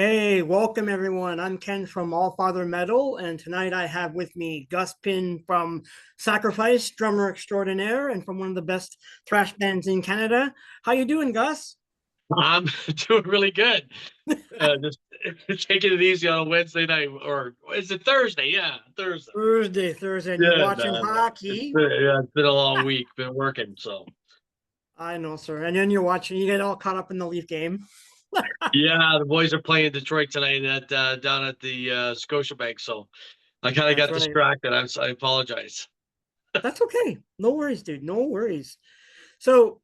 Hey, welcome everyone. I'm Ken from Allfather Metal, and tonight I have with me Gus Pynn from Sacrifice, drummer extraordinaire, and from one of the best thrash bands in Canada. How you doing, Gus? I'm doing really good. Just taking it easy on a Wednesday night, or is it Thursday? Yeah, Thursday. Thursday, and you're Yeah, watching no, no. hockey. It's been a long week. Been working, so I know, sir. And then you're watching. You get all caught up in the Leaf game. yeah. The boys are playing Detroit tonight at down at the Scotiabank, so I kind of That's got right. distracted. I apologize. That's okay. No worries, dude. No worries. So,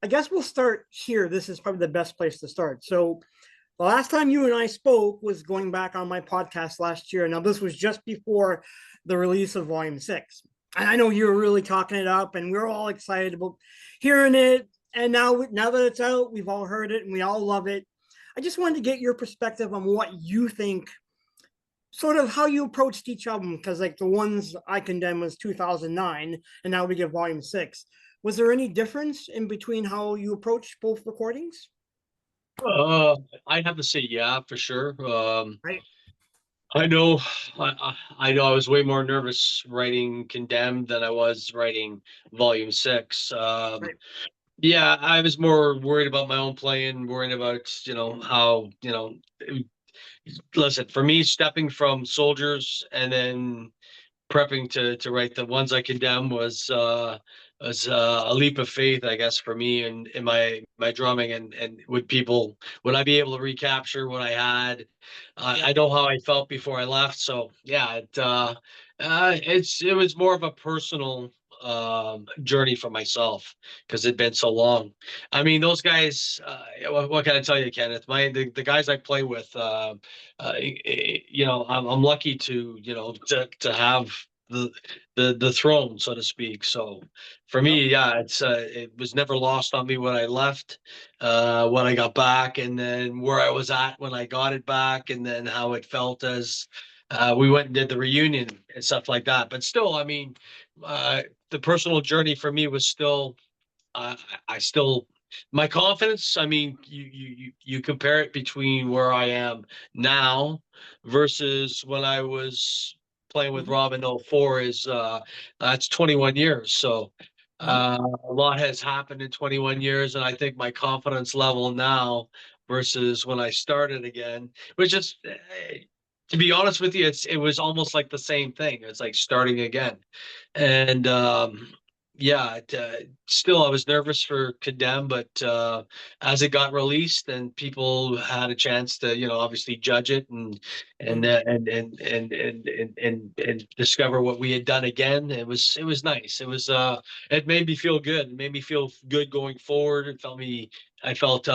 I guess we'll start here. This is probably the best place to start. So, the last time you and I spoke was going back on my podcast last year. Now, this was just before the release of Volume 6. And I know you were really talking it up, and we are all excited about hearing it. And now that it's out, we've all heard it and we all love it. I just wanted to get your perspective on what you think, sort of how you approached each album, because like the ones I condemn was 2009, and now we get Volume 6. Was there any difference in between how you approached both recordings? Uh, I'd have to say yeah, for sure. Right. I know, I know. I was way more nervous writing Condemned than I was writing Volume 6. Right. Yeah, I was more worried about my own playing, worrying about, how, listen, for me, stepping from Soldiers and then prepping to write the ones I condemn was a leap of faith, I guess, for me and in my drumming and would I be able to recapture what I had? Yeah. I know how I felt before I left, so yeah, it was more of a personal journey for myself because it'd been so long. I mean, those guys. What can I tell you, Kenneth? The guys I play with. I'm lucky to to have the the throne, so to speak. So for Yep. me, yeah, it was never lost on me when I left, when I got back, and then where I was at when I got it back, and then how it felt as we went and did the reunion and stuff like that. But still, I mean, the personal journey for me was still I still my confidence. I mean, you compare it between where I am now versus when I was playing with Hmm. Rob in '04 is that's 21 years. So Hmm. a lot has happened in 21 years, and I think my confidence level now versus when I started again, which is. To be honest with you, it was almost like the same thing. It's like starting again, and yeah, still I was nervous for Condemn, but as it got released and people had a chance to, obviously judge it Hmm. and discover what we had done again, it was nice. It made me feel good. It made me feel good going forward. I felt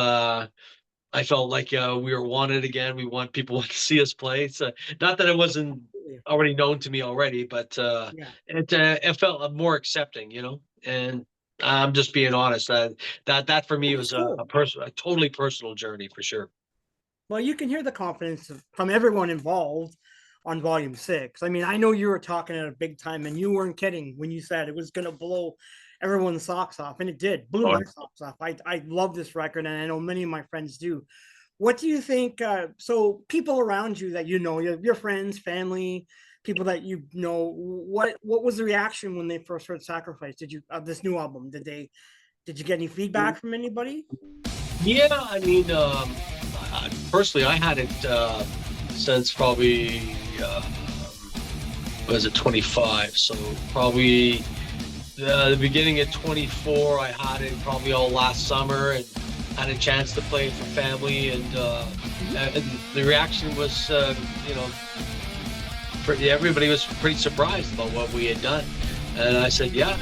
I felt like we were wanted again. We want people to see us play. So not that it wasn't already known to me already, but Yeah. it felt more accepting, And I'm just being honest. That for me Well, that's was cool. a totally personal journey for sure. Well, you can hear the confidence from everyone involved on Volume 6. I mean, I know you were talking at a big time, and you weren't kidding when you said it was going to blow everyone's socks off, and it did, blew Oh, my socks off. I love this record, and I know many of my friends do. What do you think? So, people around you that you know, your friends, family, people that you know, what was the reaction when they first heard "Sacrifice"? Did you this new album? Did you get any feedback from anybody? yeah, I mean, personally, I had it since probably was it 25, so probably the beginning of 24. I had it probably all last summer and had a chance to play it for family, and the reaction was, everybody was pretty surprised about what we had done. And I said, yeah,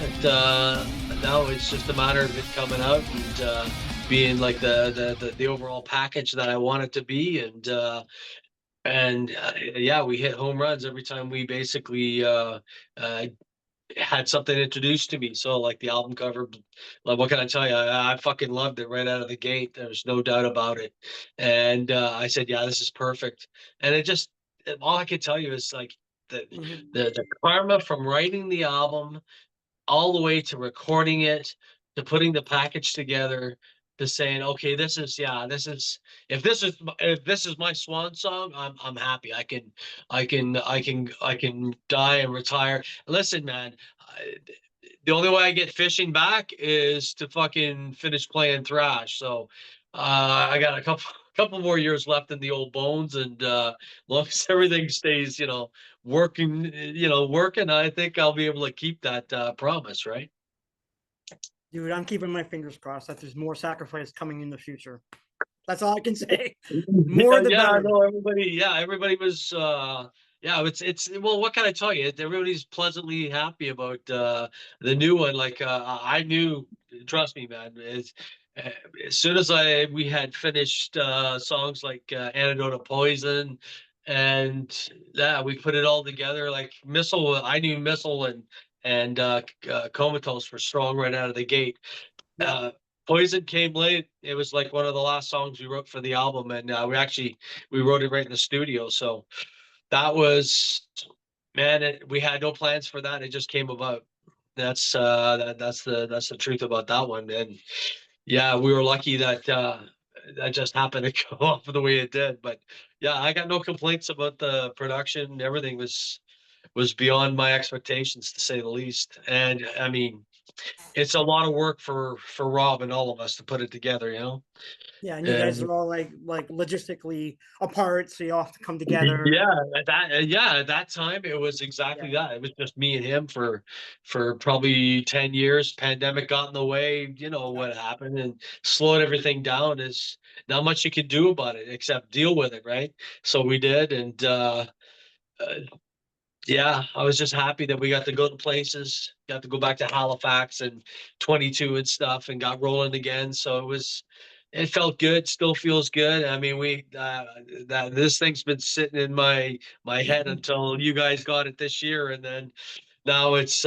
now it's just a matter of it coming out and being like the overall package that I want it to be. And yeah, we hit home runs every time we basically uh, had something introduced to me. So like the album cover, like what can I tell you? I fucking loved it right out of the gate. There's no doubt about it. And I said, yeah, this is perfect. And all I can tell you is like the Mhm. the karma from writing the album all the way to recording it, to putting the package together. to saying, okay, this is, yeah, this is, if this is my swan song, I'm happy. I can die and retire. Listen, man, the only way I get fishing back is to fucking finish playing thrash. So I got a couple more years left in the old bones, and long as everything stays, working, I think I'll be able to keep that promise, right? Dude, I'm keeping my fingers crossed that there's more Sacrifice coming in the future. That's all I can say. More Yeah, the yeah, I better. know everybody was yeah, it's well, what can I tell you? Everybody's pleasantly happy about the new one. Like I knew, trust me, man, uh, as soon as we had finished songs like Antidote of Poison, and yeah, we put it all together. Like Missile, I knew Missile and Comatose were strong right out of the gate. Yep. uh, Poison came late. It was like one of the last songs we wrote for the album, and we wrote it right in the studio. So that was, man. We had no plans for that. It just came about. That's the truth about that one. And yeah, we were lucky that that just happened to go off the way it did. But yeah, I got no complaints about the production. Everything was beyond my expectations, to say the least. And I mean, it's a lot of work for Rob and all of us to put it together, you know. Yeah, and you guys And are all like logistically apart, so you all have to come together. yeah, at that time it was Yeah, exactly that. It was just me and him for probably 10 years. Pandemic got in the way, you know yeah, what happened, and slowed everything down. Is not much you can do about it except deal with it, right? So we did, and uh, yeah, I was just happy that we got to go to places, got to go back to Halifax and 22 and stuff, and got rolling again. So it felt good, still feels good. I mean, that this thing's been sitting in my head until you guys got it this year, and then now it's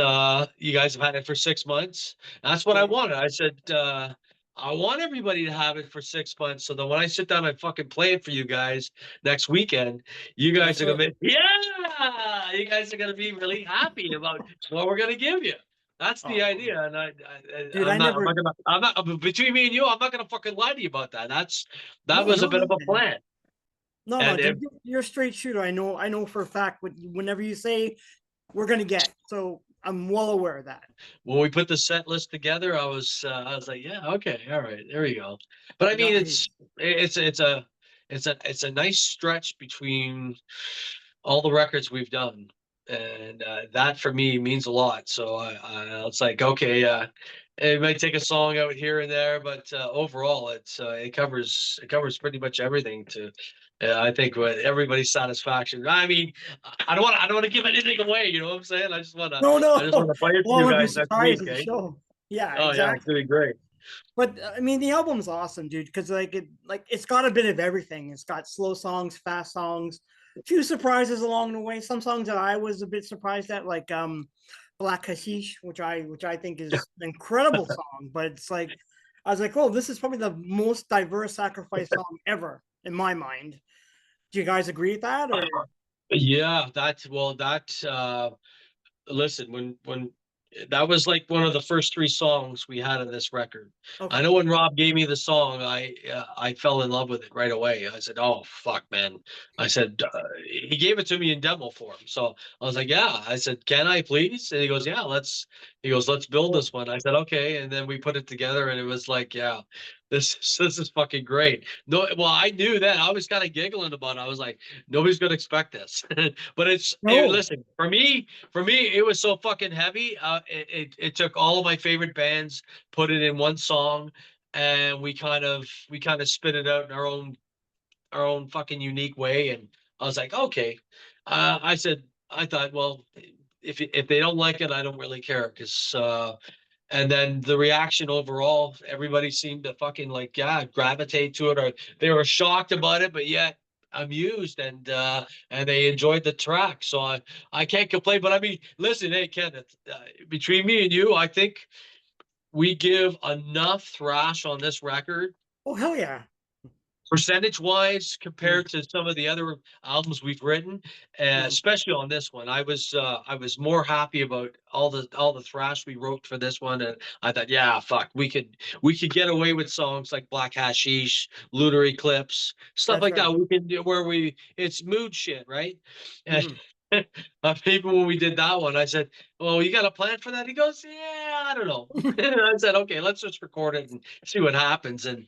you guys have had it for 6 months. That's what I yeah. wanted. I said I want everybody to have it for 6 months, so that when I sit down and fucking play it for you guys next weekend, you guys That's are gonna it, be, yeah, you guys are gonna be really happy about what we're gonna give you. That's the oh, idea, and dude. I I'm not never. gonna, I'm not between me and you. I'm not gonna fucking lie to you about that. That No, was a no, bit of no, a man. plan, No, no, and dude. You're a straight shooter. I know for a fact what whenever you say we're gonna get. So I'm well aware of that. when we put the set list together, I was like, yeah, okay, all right, there you go. But I mean, Nice. it's a nice stretch between all the records we've done, and that for me means a lot. So it's like, okay, it might take a song out here and there, but overall, it covers pretty much everything to. I think with everybody's satisfaction. I mean, I don't want to give anything away. You know what I'm saying? No, I just want no. to play it for Well, you it'll be a guys next week, surprise at the eh? show. Yeah, Oh yeah, it's exactly. gonna be great. But I mean, the album's awesome, dude, because it's got a bit of everything. It's got slow songs, fast songs, a few surprises along the way. Some songs that I was a bit surprised at, like Black Hashish, which I think is an incredible song. But it's like I was like, oh, this is probably the most diverse Sacrifice song ever in my mind. Do you guys agree with that? Or Yeah, that listen, when that was like one of the first three songs we had on this record. I okay, know when Rob gave me the song, I fell in love with it right away. I said, "Oh fuck, man!" I said he gave it to me in demo form, so I was like, "Yeah." I said, "Can I please?" And he goes, "Yeah, let's." He goes, "Let's build cool. this one." I said, "Okay," and then we put it together, and it was like, "Yeah, this is fucking great." No, well, I knew that. I was kind of giggling about it. I was like, "Nobody's gonna expect this," but No, listen, for me, it was so fucking heavy. It took all of my favorite bands, put it in one song, and we kind of spit it out in our own fucking unique way. And I was like, okay. I thought, well, if they don't like it, I don't really care, because and then the reaction overall, everybody seemed to fucking like, yeah, gravitate to it, or they were shocked about it, but yet amused, and they enjoyed the track. So I can't complain. But I mean, listen, hey Kenneth, between me and you, I think we give enough thrash on this record oh hell yeah, Percentage wise, Mm, compared to some of the other albums we've written, mhm. especially on this one, I was more happy about all the thrash we wrote for this one, and I thought, yeah, fuck, we could get away with songs like Black Hashish, Lunar Eclipse, stuff That's like that. right. We can do where it's mood shit, right? And Mhm. even when we did that one, I said, "Well, you got a plan for that?" He goes, "Yeah, I don't know." And I said, "Okay, let's just record it and see what happens." And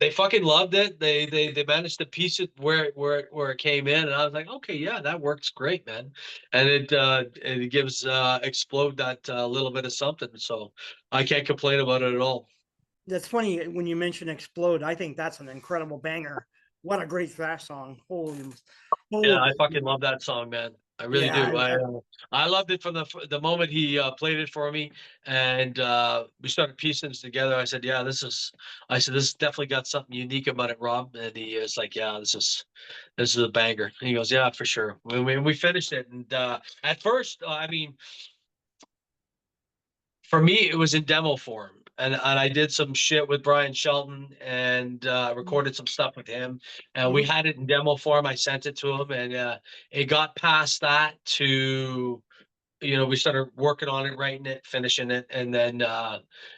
they fucking loved it. They managed to piece it where it came in, and I was like, okay, yeah, that works great, man. And it gives Explode that little bit of something. So I can't complain about it at all. That's funny when you mention "Explode." I think that's an incredible banger. What a great thrash song! Yeah, I Holy, fucking love that song, man. I really yeah, do. I loved it from the moment he played it for me, and we started piecing this together. I said, "Yeah, I said this definitely got something unique about it, Rob." And he is like, "Yeah, this is a banger." And he goes, "Yeah, for sure." We finished it, and at first, I mean, for me, it was in demo form, and I did some shit with Brian Shelton and recorded some stuff with him, and we Mhm. had it in demo form. I sent it to him, and it got past that to we started working on it, writing it, finishing it, and then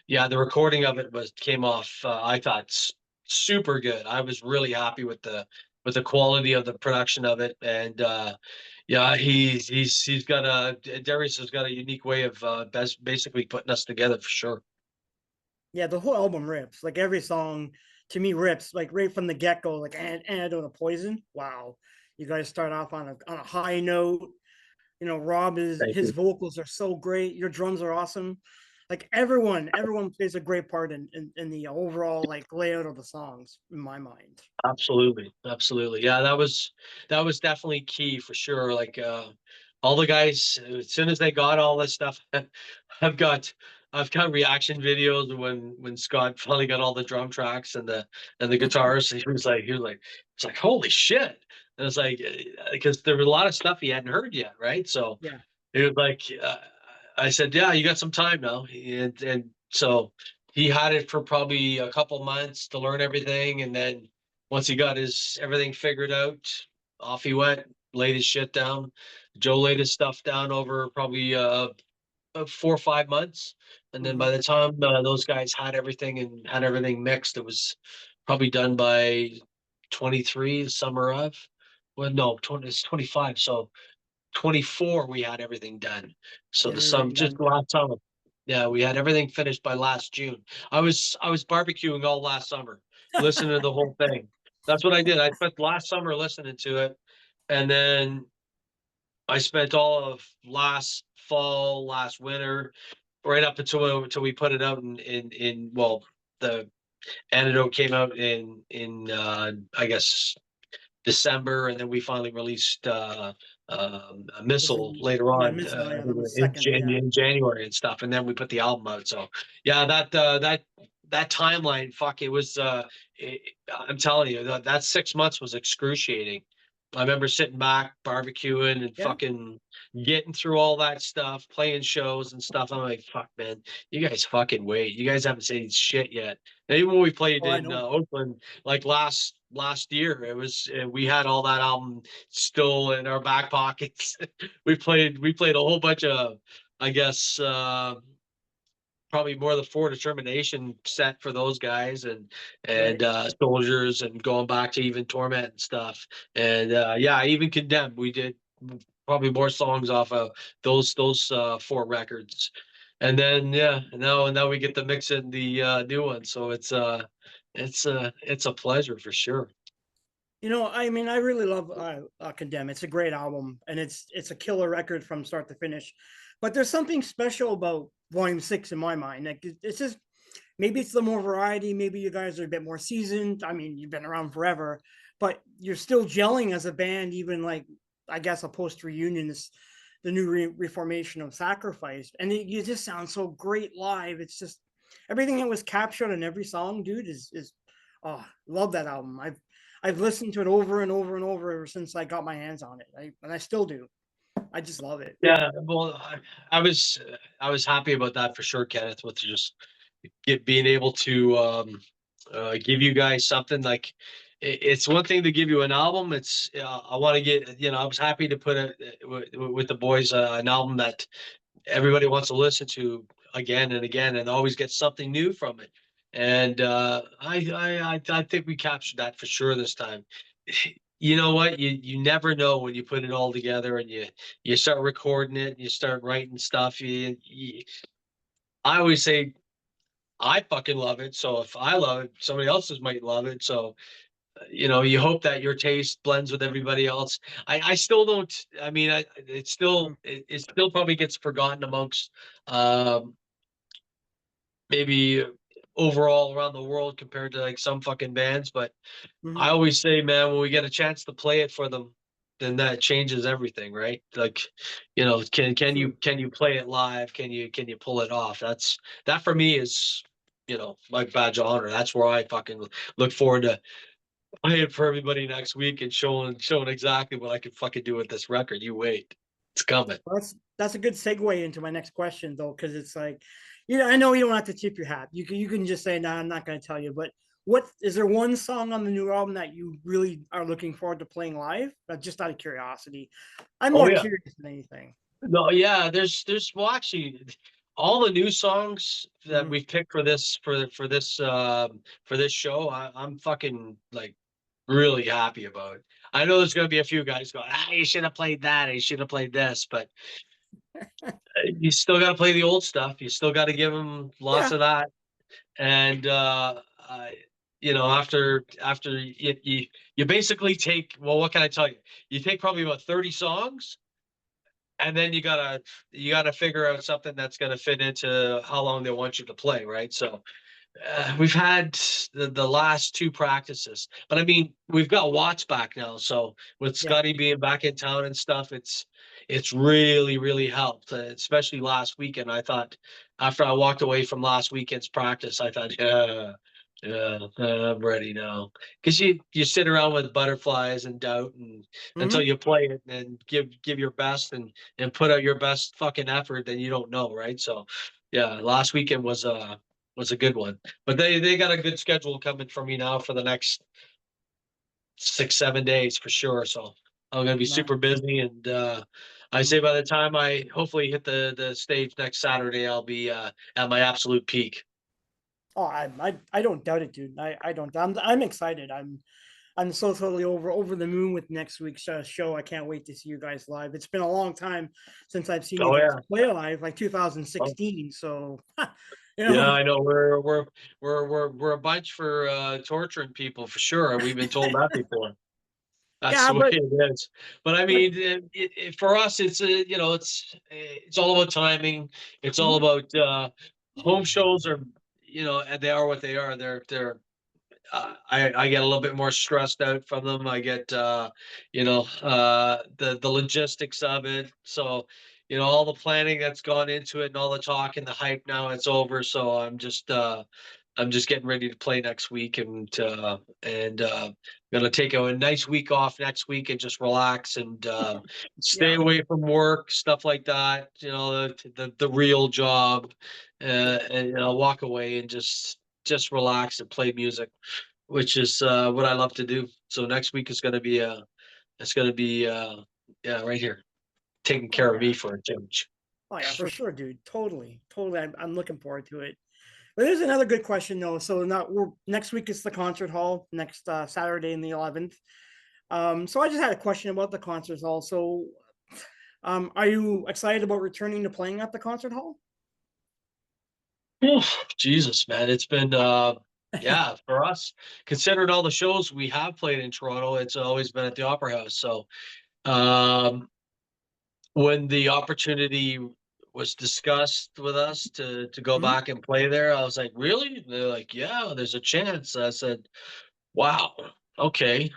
yeah, the recording of it was came off. I thought super good. I was really happy with the quality of the production of it, and yeah, he's got Darius has got a unique way of basically putting us together for sure. Yeah, the whole album rips. Like every song to me rips. Like right from the get go. Like Antidote of Poison. Wow, you guys start off on a high note. You know, Rob is Thank his you. vocals are so great. Your drums are awesome. Like everyone plays a great part in the overall like layout of the songs in my mind. Absolutely, absolutely. Yeah, that was definitely key for sure. Like all the guys, as soon as they got all this stuff, I've got I've got reaction videos when Scott finally got all the drum tracks and the guitars. It's like holy shit. And it's like because there was a lot of stuff he hadn't heard yet, right? So Yeah. it was like I said, yeah, you got some time now, and so he had it for probably a couple months to learn everything, and then once he got his everything figured out, off he went, laid his shit down. Joe laid his stuff down over probably 4 or 5 months, and then Hmm. by the time those guys had everything and had everything mixed, it was probably done by 23, the summer of. Well, no, 20, it's 25. So 24 we had everything done. So Get the sum everything just done. last summer. Yeah, we had everything finished by last June. I was barbecuing all last summer, listening to the whole thing. That's what I did. I spent last summer listening to it, and then I spent all of last fall, last winter, right up until we put it out in well, the antidote came out in I guess December, and then we finally released a Was missile in later yeah, on Missile, yeah, that was second, yeah. In January and stuff, and then we put the album out. So yeah, that timeline, fuck, it was. I'm telling you, that 6 months was excruciating. I remember sitting back, barbecuing, and Yeah. fucking getting through all that stuff, playing shows and stuff. I'm like, fuck, man, you guys fucking wait. You guys haven't seen shit yet. And even when we played Oh, I in know. Oakland, like last year, it was we had all that album still in our back pockets. We played a whole bunch of, I guess, probably more of the For Determination set for those guys and Right. Soldiers, and going back to even Torment and stuff. And yeah, even Condemned, we did probably more songs off of those four records. And then yeah, now we get to mix in the new one. So it's a pleasure for sure. You know, I mean, I really love Condemn. It's a great album, and it's a killer record from start to finish. But there's something special about Volume 6 in my mind. Like it's just maybe it's the more variety. Maybe you guys are a bit more seasoned. I mean, you've been around forever, but you're still gelling as a band, even like I guess a post reunion is the new reformation of Sacrifice, and you just sound so great live. It's just everything that was captured in every song, dude, is oh, love that album. I've listened to it over and over and over ever since I got my hands on it. And I still do. I just love it. Yeah, well, I was happy about that for sure, Kenneth, with just being able to give you guys something like it's one thing to give you an album. It's I want to get I was happy to put with the boys an album that everybody wants to listen to again and again and always get something new from it. And I think we captured that for sure this time. You know what? You never know when you put it all together and you start recording it and you start writing stuff. I always say I fucking love it. So if I love it, somebody else's might love it. So you hope that your taste blends with everybody else. I still don't. I mean, Mm, it still probably gets forgotten amongst um, maybe overall around the world compared to like some fucking bands. But I mhm. always say, man, when we get a chance to play it for them, then that changes everything, right? Like, True. can you play it live? Can you pull it off? That for me is my badge of honor. That's where I fucking look forward to playing for everybody next week and showing exactly what I can fucking do with this record. You wait, it's coming. Well, that's a good segue into my next question though, because it's like, I know you don't have to tip your hat. You can just say, "No, I'm not going to tell you." But what is there one song on the new album that you really are looking forward to playing live? Just out of curiosity, I'm Oh more yeah, curious than anything. no, yeah. There's well actually all the new songs that Mm-hmm. we've picked for this show. I'm fucking like really happy about. I know there's gonna be a few guys going, you should have played that, you should have played this, but you still got to play the old stuff. You still got to give them lots Yeah, of that. And after you basically take, well, what can I tell you? You take probably about 30 songs, and then you gotta figure out something that's gonna fit into how long they want you to play, right? So we've had the last two practices, but I mean, we've got Watts back now. So with yeah, Scotty being back in town and stuff, it's really really helped, especially last weekend. I thought after I walked away from last weekend's practice, I thought, yeah, I'm ready now. Because you sit around with butterflies and doubt, and until mm-hmm. you play it and give your best and put out your best fucking effort, then you don't know, right? So yeah, last weekend was a good one. But they got a good schedule coming for me now for the next 6 7 days for sure. So I'm gonna be Nah. super busy, and I Mm. say by the time I hopefully hit the stage next Saturday, I'll be at my absolute peak. Oh, I don't doubt it, dude. I don't. I'm excited. I'm so totally over the moon with next week's show. I can't wait to see you guys live. It's been a long time since I've seen you Oh guys yeah. play live, like Oh, 2016. So, you yeah, know, I know we're a bunch for torturing people for sure. We've been told that before. That's yeah, the way but it is. But I but mean, for us, it's all about timing. It's all mhm, about home shows are, and they are what they are. They're I get a little bit more stressed out from them. I get the logistics of it. So all the planning that's gone into it and all the talk and the hype, now it's over. So I'm just getting ready to play next week, and gonna take a nice week off next week and just relax and stay yeah, away from work, stuff like that. The real job, and I'll walk away and just relax and play music, which is what I love to do. So next week is going to be it's going to be yeah, right here, taking oh care of me yeah, for a change. oh yeah, for sure, dude. Totally, totally. I'm looking forward to it. But there's another good question though. So now we're next week is the concert hall next Saturday and the 11th. So I just had a question about the concert hall. So, are you excited about returning to playing at the concert hall? Oof, Jesus, man, it's been yeah, for us, considering all the shows we have played in Toronto, it's always been at the Opera House. So um, when the opportunity was discussed with us to go Mhm. back and play there, I was like, really? And they're like, yeah, there's a chance. I said, wow, okay.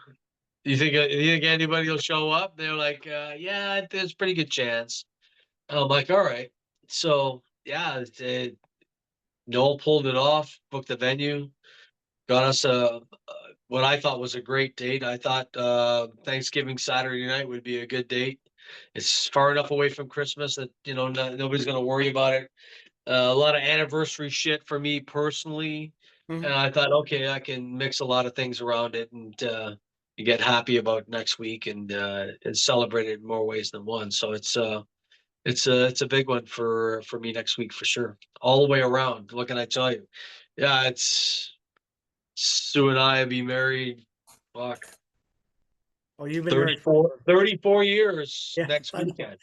You think anybody will show up? They're like, yeah, there's a pretty good chance. I'm like, all right. So yeah, Noel pulled it off, booked the venue, got us what I thought was a great date. I thought Thanksgiving Saturday night would be a good date. It's far enough away from Christmas that nobody's gonna worry about it. A lot of anniversary shit for me personally. And Mhm. I thought, okay, I can mix a lot of things around it and you get happy about next week and celebrate it in more ways than one. So it's a big one for me next week for sure. All the way around. What can I tell you? Yeah, it's Sue and I will be married. Fuck. Oh, you've been married 34, forever. 34 years Yeah, next I know. weekend.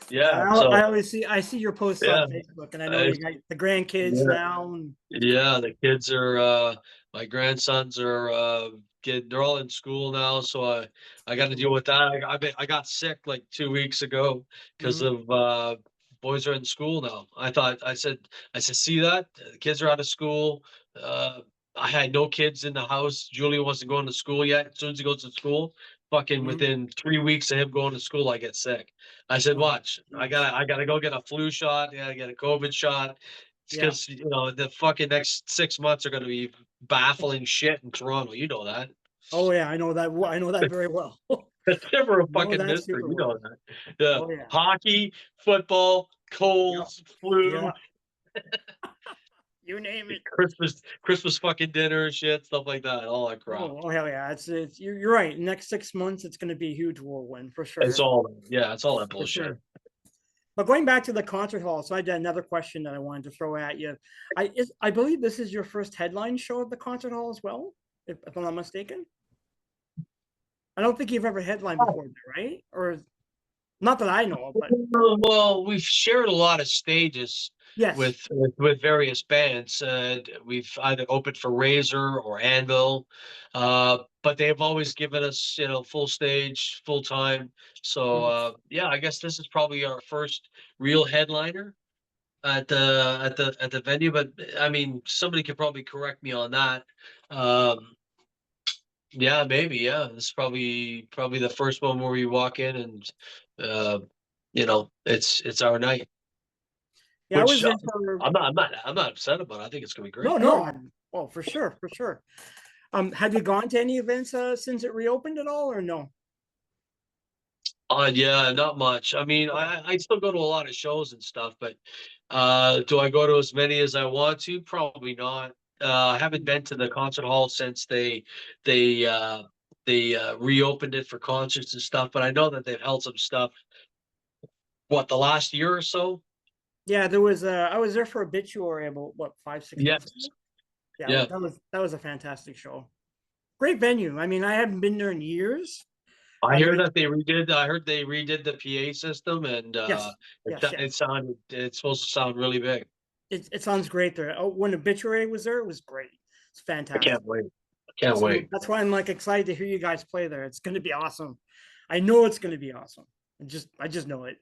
Yeah, Yeah. I So always see your posts on yeah, Facebook, and I know I, you got the grandkids yeah. now, and it's great. Yeah, the kids are my grandsons are they're all in school now, so I got to deal Mhm. with that. I got sick like 2 weeks ago because Mhm. of boys are in school now. I said, see that? The kids are out of school. Uh I had no kids in the house. Julia wasn't going to school yet. As soon as he goes to school, fucking Mhm. within 3 weeks of him going to school, I get sick. I said, Oh, watch, I jeez. gotta I gotta go get a flu shot, yeah, get a COVID shot. It's Yeah. because the fucking next 6 months are going to be baffling shit in Toronto. You know that. Oh yeah, I know that. I know that very well. It's never a Know fucking that mystery. super You know well. that. Yeah, Oh yeah. hockey, football, Yep. colds, flu, Yeah. You name it. Christmas fucking dinner, shit, stuff like that. All that crap. Oh hell yeah. It's you're right. Next 6 months, it's going to be a huge whirlwind for It's sure. all yeah, it's all that For bullshit. sure. But going back to the concert hall, so I had another question that I wanted to throw at you. I believe this is your first headline show at the concert hall as well, if I'm not mistaken. I don't think you've ever headlined before, right? Or not that I know of, but Well, we've shared a lot of stages yes. with various bands. We've either opened for Razor or Anvil, but they've always given us, full stage, full time. So Mhm, yeah, I guess this is probably our first real headliner at the venue. But I mean, somebody could probably correct me on that. Um, yeah, maybe. Yeah, this is probably the first one where we walk in and uh, it's our night. yeah, I was Which there for I'm not upset about. I think it's gonna be no, great. no. Oh, for sure, for sure. Have you gone to any events since it reopened at all, or no? Yeah, not much. I mean, Okay. I still go to a lot of shows and stuff, but do I go to as many as I want to? Probably not. I haven't Mm, been to the concert hall since they uh they reopened it for concerts and stuff, but I know that they've held some stuff, what, the last year or so? yeah, there was. I was there for Obituary about what 5 6 months Yes. ago. Yeah, Yeah. that was a fantastic show. Great venue. I mean, I haven't been there in years. I I hear mean, that I heard they redid the PA system and yes, yes, yes. it's supposed to sound really big. It sounds great there. Oh, when Obituary was there, it was great. It's I can't fantastic. wait. I Yeah, can't so wait. that's why I'm like excited to hear you guys play there. It's going to be awesome. I know it's going to be awesome. I just know it.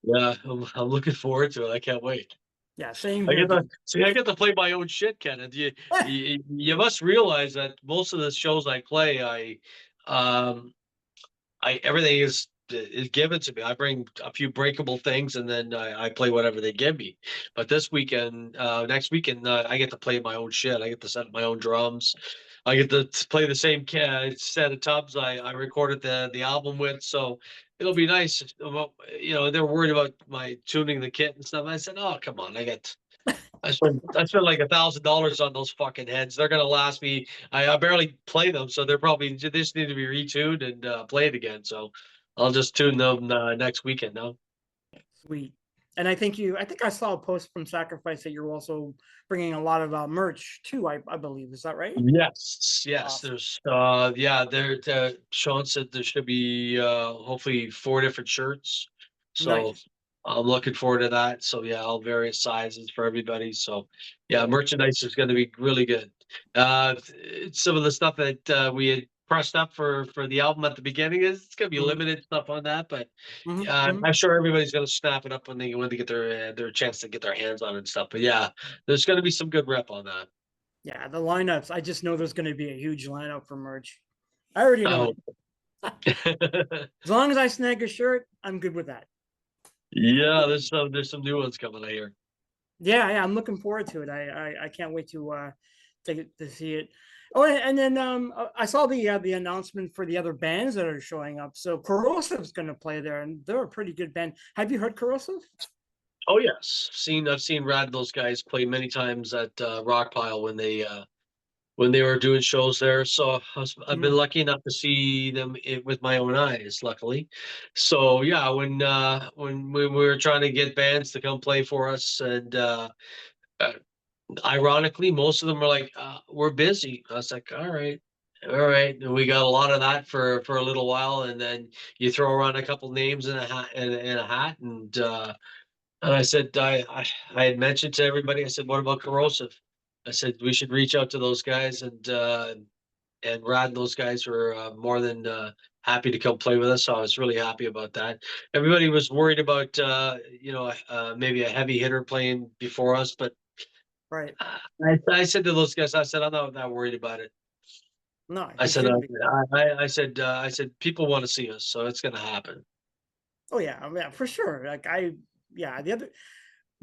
Yeah, I'm looking forward to it. I can't wait. Yeah, same I here, get to dude. see. I get to play my own shit, Kenneth. You must realize that most of the shows I play, um, I everything is given to me. I bring a few breakable things, and then I play whatever they give me. But next weekend, I get to play my own shit. I get to set up my own drums. I get to play the same set of tubs I recorded the album with. So it'll be nice. They're worried about my tuning the kit and stuff. I said, oh, come on, I spent like $1,000 on those fucking heads. They're gonna last me. I barely play them, so they just need to be retuned and played again. So I'll just tune them next weekend now. Sweet. And I think I saw a post from Sacrifice that you're also bringing a lot of merch too. I believe is that right? Yes, yes. Awesome. There's yeah. Sean said there should be hopefully 4 different shirts. So Nice. I'm looking forward to that. So yeah, all various sizes for everybody. So yeah, Cool. merchandise is going to be really good. Some of the stuff that we had pressed up for the album at the beginning is it's going to be Hmm. limited stuff on that, but Hmm. I'm sure everybody's going to snap it up when they get their chance to get their hands on it and stuff. But yeah, there's going to be some good rep on that. Yeah, the lineups. I just know there's going to be a huge lineup for merch. I already I know hope. it. As long as I snag a shirt, I'm good with that. Yeah, there's some new ones coming, I hear. Yeah, yeah, I'm looking forward to it. I can't wait to see it. Oh, and then I saw the announcement for the other bands that are showing up. So Corrosive's going to play there, and they're a pretty good band. Have you heard Corrosive? Oh yes, I've seen Rad those guys play many times at Rockpile when they when they were doing shows there. So I've been Mm, lucky enough to see them with my own eyes, luckily. So yeah, when we were trying to get bands to come play for us, and uh, ironically, most of them were like, "We're busy." I was like, all right." And we got a lot of that for a little while, and then you throw around a couple names in a hat, and I said, I had mentioned to everybody, I said, what about Corrosive? I said, we should reach out to those guys, and Rod and those guys were more than happy to come play with us. So I was really happy about that. Everybody was worried about, maybe a heavy hitter playing before us, but right. I said to those guys, I said, I'm not that worried about it. No, I you said, shouldn't be. I said, people want to see us, so it's going to happen. Oh yeah, I mean, for sure. Yeah,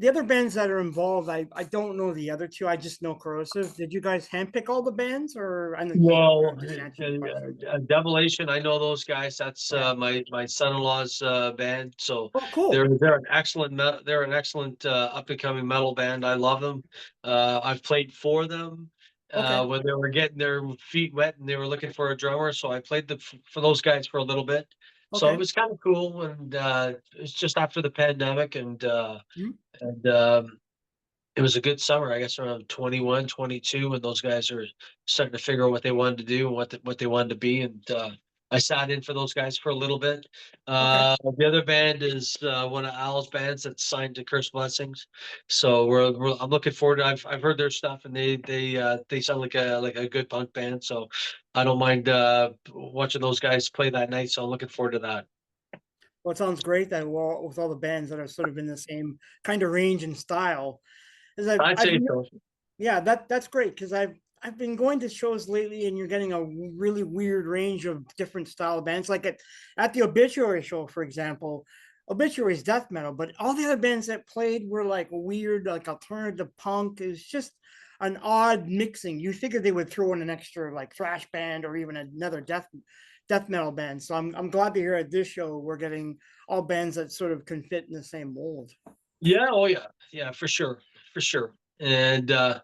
the other bands that are involved, I don't know the other two. I just know Corrosive. Did you guys handpick all the bands, or I know you Well, just answered the question? Devilation, I know those guys. That's Okay. my son-in-law's band. So Oh, cool. they're an excellent up and coming metal band. I love them. I've played for them Okay. when they were getting their feet wet and they were looking for a drummer. So I played for those guys for a little bit. So it Okay. was kind of cool, and it's just after the pandemic, Mhm. and it was a good summer, I guess around 21, 22, when those guys are starting to figure out what they wanted to do and what they wanted to be. And I sat in for those guys for a little bit. Okay. The other band is one of Al's bands that's signed to Curse Blessings. So I'm looking forward to. I've heard their stuff, and they sound like a good punk band. So I don't mind watching those guys play that night. So I'm looking forward to that. Well, it sounds great that with all the bands that are sort of in the same kind of range and style. As I'd I've say so. Yeah, that's great because I've been going to shows lately, and you're getting a really weird range of different style bands. Like at the Obituary show, for example, Obituary is death metal, but all the other bands that played were like weird, like alternative punk. It's just an odd mixing. You figured they would throw in an extra like thrash band or even another death metal band. So I'm glad to hear at this show we're getting all bands that sort of can fit in the same mold. Yeah, oh yeah, yeah, for sure, for sure. And yeah,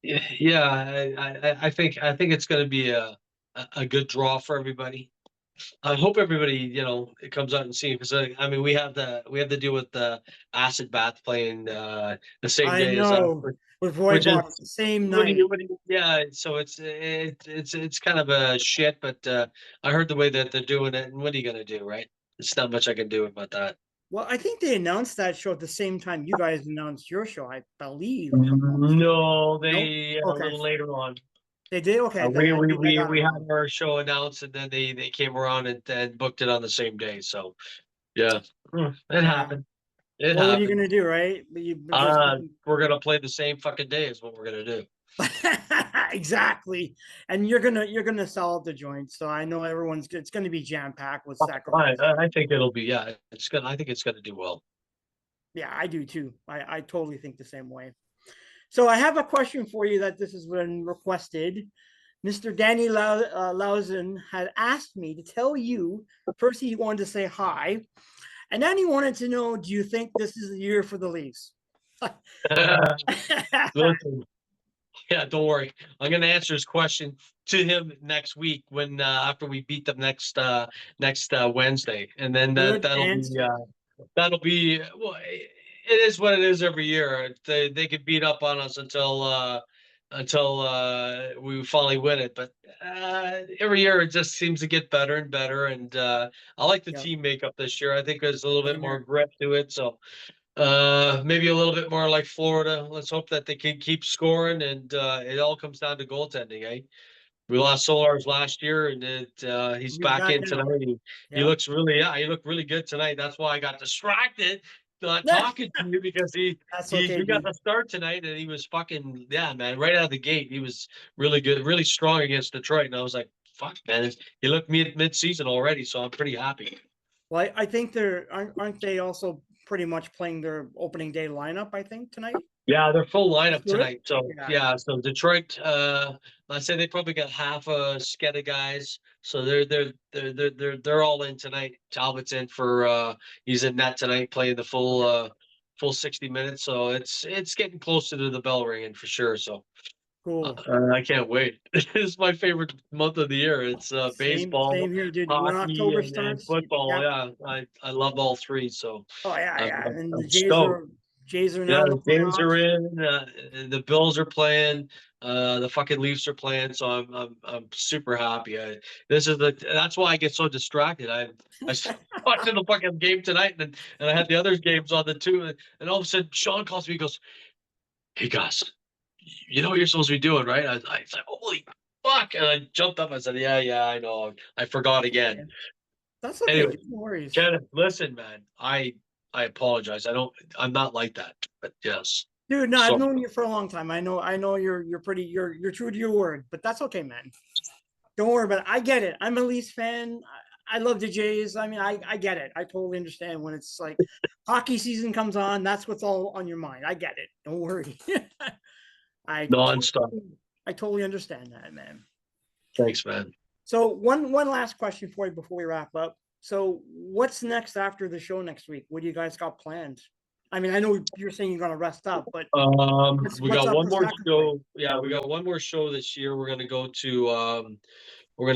I think it's going to be a good draw for everybody. I hope everybody, it comes out and see because I mean we have to deal with the acid bath playing the same I day as us, know with Roy which is Box, the same night. yeah. So it's kind of a shit, but I heard the way that they're doing it, and what are you gonna do, right? It's not much I can do about that. Well, I think they announced that show at the same time you guys announced your show, I believe, if I'm not mistaken. No, Nope. they a Okay. little later on. They did? Okay, then maybe I got it We had wrong. our show announced, and then they came around and booked it on the same day. So yeah, it Yeah. happened. It Well, what are you happened. gonna do, right? There's nothing. We're gonna play the same fucking day is what we're gonna do. Exactly. And you're gonna sell out the joint. So I know it's gonna be jam-packed with sacrifice. I think it'll be, yeah. I think it's gonna do well. Yeah, I do too. I totally think the same way. So I have a question for you that this has been requested. Mr. Danny Lausen had asked me to tell you. First, he wanted to say hi, and then he wanted to know, do you think this is the year for the Leafs? Listen, yeah, don't worry. I'm gonna answer his question to him next week when after we beat them next Wednesday, and then Good that'll be. answer. Well, it is what it is every year. They could beat up on us until we finally win it. But every year it just seems to get better and better. And I like the Yeah, team makeup this year. I think there's a little bit same more here. grit to it. So maybe a little bit more like Florida. Let's hope that they can keep scoring, and it all comes down to goaltending, eh? We Yeah, lost Solars last year, and he's he's back back in now. tonight. He Yeah, looks really, yeah, he looked really good tonight. That's why I got distracted not talking to you because that's okay, he got dude. the start tonight, and he was fucking, yeah, man, right out of the gate. He was really good, really strong against Detroit, and I was like, fuck, man, he looked mid season already, so I'm pretty happy. Well, I think they're aren't they also pretty much playing their opening day lineup? I think tonight. Yeah, they're full Let's lineup do it. tonight. So Yeah, yeah, so Detroit, I'd say they probably got half a sked of guys. So they're all in tonight. Talbot's in for he's in net tonight playing the full 60 minutes. So it's getting closer to the bell ringing for sure. So Cool. I can't wait. It's my favorite month of the year. It's baseball, Same here, dude. When hockey, October and starts, football. yeah. Yeah, I love all three. So Oh yeah, I'm, yeah. I'm, And I'm the stoked. Jays are Yeah, now in the the Jays playoffs. are in. The Bills are playing. The fucking Leafs are playing. So I'm super happy. That's why I get so distracted. I started watching the fucking game tonight, and I had the other games on the two, and all of a sudden Sean calls me. He goes, "Hey Gus, you know what you're supposed to be doing, right?" I said, "Holy fuck!" And I jumped up. I said, "Yeah, I know. I forgot again." Yeah, that's okay, Anyway, dude. No worries. Kenneth, listen, man. I apologize. I'm not like that. But yes. Dude, no, I've So known you for a long time. I know you're true to your word, but that's okay, man. Don't worry about it. I get it. I'm a Leafs fan. I love the Jays. I mean, I get it. I totally understand when it's like hockey season comes on. That's what's all on your mind. I get it. Don't worry. I nonstop. totally, I totally understand that, man. Thanks, man. So one last question for you before we wrap up. So what's next after the show next week? What do you guys got planned? I mean, I know you're saying you're gonna rest up, but We what's got up one for more Sacrifice? show. Yeah, we got one more show this year. We're gonna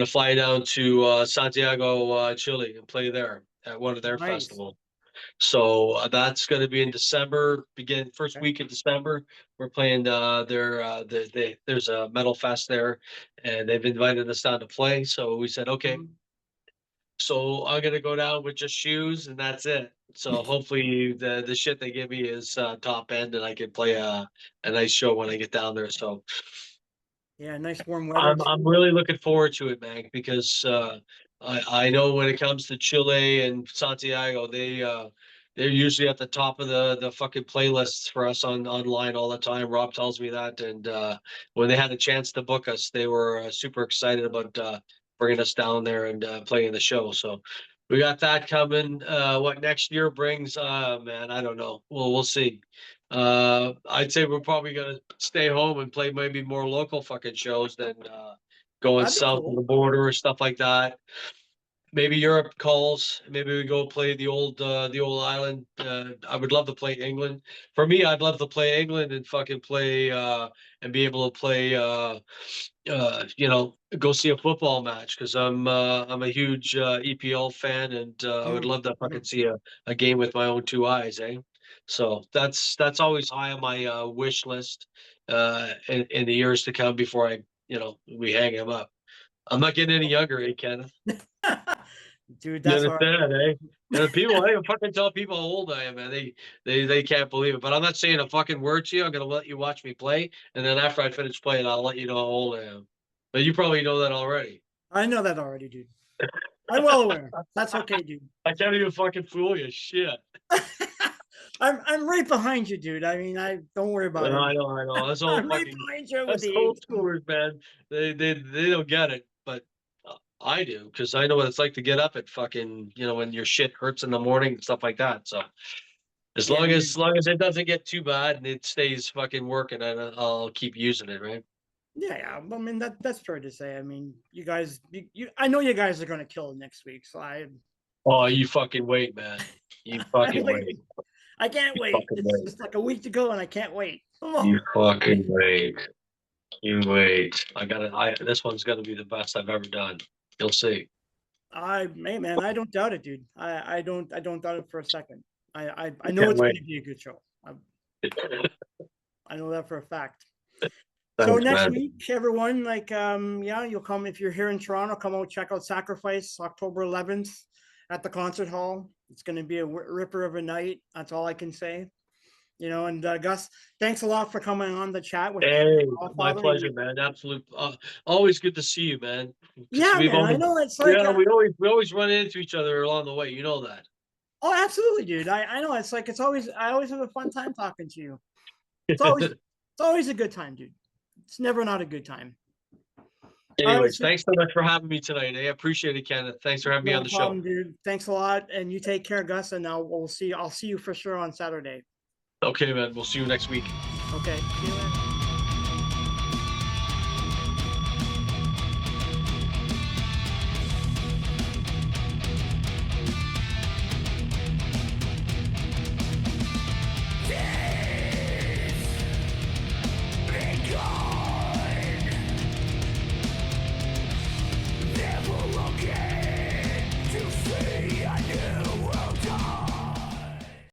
fly down to Santiago, Chile, and play there at one of their Nice. festivals. So that's going to be in December, begin first Okay. week of December. We're playing there's a metal fest there, and they've invited us down to play. So we said, okay. Mhm. So I'm gonna go down with just shoes, and that's it. So hopefully the shit they give me is top end, and I can play a nice show when I get down there. So Yeah, nice warm weather I'm too. really looking forward to it, man, because I know when it comes to Chile and Santiago, they're usually at the top of the fucking playlists for us online all the time. Rob tells me that, and when they had a chance to book us, they were super excited about bringing us down there and playing the show. So we got that coming. What next year brings, man, I don't know. Well, we'll see. I'd say we're probably gonna stay home and play maybe more local fucking shows than going That'd be south of cool. the border or stuff like that. Maybe Europe calls. Maybe we go play the old island. I would love to play England. For me, I'd love to play England and fucking play and be able to play go see a football match because I'm a huge EPL fan and I would Mm, love to fucking mm. see a game with my own two eyes, eh? So that's always high on my wish list in the years to come before we hang him up. I'm not getting any younger, eh, Kenneth? Dude, You that's all right. understand, eh? And the people, I fucking tell people how old I am, man. They can't believe it. But I'm not saying a fucking word to you. I'm gonna let you watch me play, and then after I finish playing, I'll let you know how old I am. But you probably know that already. I know that already, dude. I'm well aware. That's okay, dude. I can't even fucking fool you. Shit. I'm right behind you, dude. I mean, I don't worry about it. I know. That's all I'm right fucking. behind you with That's the old age. schoolers, man. They don't get it, but I do because I know what it's like to get up at fucking when your shit hurts in the morning and stuff like that. So. As Yeah, long as, dude. as long as it doesn't get too bad and it stays fucking working, and I'll keep using it, right? Yeah. I mean, that's fair to say. I mean, you guys, I know you guys are gonna kill it next week, so Oh, you fucking wait, man. You I'm fucking wait. waiting. I can't You wait. fucking It's wait. just like a week to go, and I can't wait. Come You on. fucking wait. You wait. This one's gonna be the best I've ever done. You'll see. Hey, man, I don't doubt it, dude. I don't doubt it for a second. I I know can't it's wait. gonna be a good show. I know that for a fact. So Thanks, next man. week, everyone, yeah, you'll come if you're here in Toronto. Come out, check out Sacrifice, October 11th, at the concert hall. It's going to be a ripper of a night. That's all I can say. And Gus, thanks a lot for coming on the chat with Hey, my Allfather. pleasure, man. Absolute. Always good to see you, man. Because Yeah, man, I know it's like, yeah, we always run into each other along the way. You know that. oh, absolutely, dude. I know it's like I always have a fun time talking to you. It's always a good time, dude. It's never not a good time. All right, Anyways, so thanks so much for having me tonight. I appreciate it, Kenneth. Thanks for having me no on the show. problem, dude. Thanks a lot, and you take care, Gus. And now I'll see you for sure on Saturday. Okay, man. We'll see you next week. Okay. See you later. me anew.